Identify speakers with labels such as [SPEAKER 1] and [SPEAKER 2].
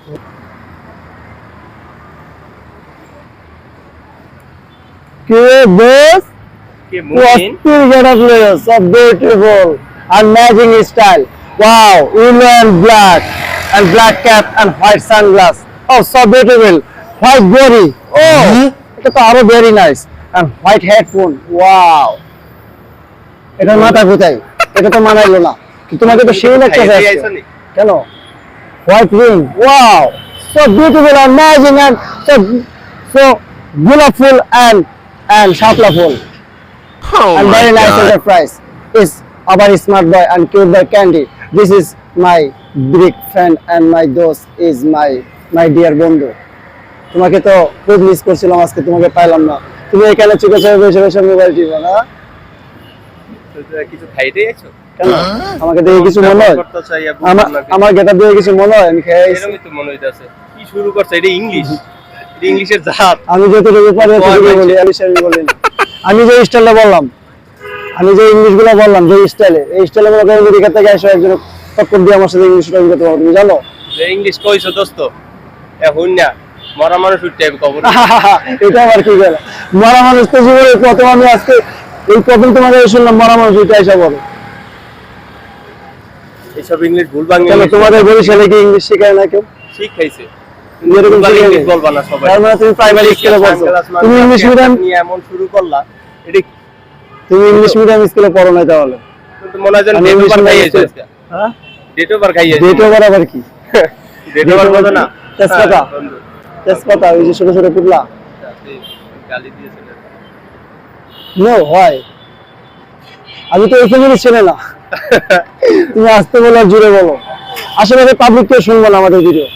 [SPEAKER 1] This players of beautiful and matching style. Wow, yellow and black cap and white sunglass. Oh, so beautiful. White body. Oh, এটা তো আরো very nice. And white headphone. Wow. এটা মাথা কোথায়? এটা তো মানাইলো না। তোমাকে তো সেই লাগতেছে কেন? White ring. Wow. So beautiful and amazing and so beautiful and sharpful.
[SPEAKER 2] Oh
[SPEAKER 1] And
[SPEAKER 2] my
[SPEAKER 1] very nice
[SPEAKER 2] God.
[SPEAKER 1] enterprise is our smart boy and cute boy Candy. This is my big friend and my dose is my dear বন্ধু। তোমাকে তো খুব miss করছিলাম, আজকে তোমাকে পাইলাম না। তুমি এখানে চুপে চুপে বসে বসে মোবাইল টিপো না?
[SPEAKER 3] কিছু খাইতে আছো
[SPEAKER 1] কেন? আমাকে দেখে কিছু মনে হয়? আমার গেটআপ দেখে কিছু মনে হয়? আমি খেয়েছি।
[SPEAKER 3] এরকমই তো মনে হইতাছে। কি শুরু করছে? এটা ইংলিশ। এটা ইংলিশের জাত।
[SPEAKER 1] আমি যতটুকু পারি ততটুকু বলি, আমি বলি না। আমি যে স্টাইলটা বললাম, আমি যে ইংলিশগুলো বললাম, যে স্টাইলে, এই স্টাইলে মনে করেন আমেরিকা থেকে এসে একজন টক্কর দিয়ে আমার সাথে ইংলিশ টক করতে পারো, তুমি জানো?
[SPEAKER 3] যে ইংলিশ কইছো দোস্ত, এখন না মরা মানুষ উঠতে হবে কবর।
[SPEAKER 1] এটা আবার কি গেল? মরা মানুষ তো জীবনে প্রথম, আমি আজকে এই প্রথম তোমাকে শুনলাম মরা মানুষ এটা এসে বলো।
[SPEAKER 3] এইসব ইংলিশ ভুল বাংলা।
[SPEAKER 1] কেন তোমাদের বরিশালে কি ইংলিশ শেখায় না কেউ?
[SPEAKER 3] শিখাইছে।
[SPEAKER 1] এরকম
[SPEAKER 3] ইংলিশ বলবা না সবাই।
[SPEAKER 1] তার মানে তুমি প্রাইমারি স্কুলে পড়ছো, তুমি ইংলিশ মিডিয়াম
[SPEAKER 3] নিয়ে এমন শুরু করলা, এটা
[SPEAKER 1] তুমি ইংলিশ মিডিয়াম স্কুলে পড়ো না তাহলে?
[SPEAKER 3] কিন্তু মনে হয় যেন ডেট ওভার খাইয়েছে আজকে।
[SPEAKER 1] হ্যাঁ,
[SPEAKER 3] ডেট ওভার খাইয়েছে।
[SPEAKER 1] ডেট ওভার আবার কি?
[SPEAKER 3] ডেট ওভার বলো না।
[SPEAKER 1] তেজপাতা, তেজপাতা ওই যে ছোট ছোট পুতলা।
[SPEAKER 3] গালি দিয়েছেন।
[SPEAKER 1] নো হয়, আমি তো এই ফ্যামিলি ছেলে না। তুমি আসতে বলো আর জুড়ে বলো, আশেপাশে পাবলিক কেউ শুনবো না আমাদের ভিডিও।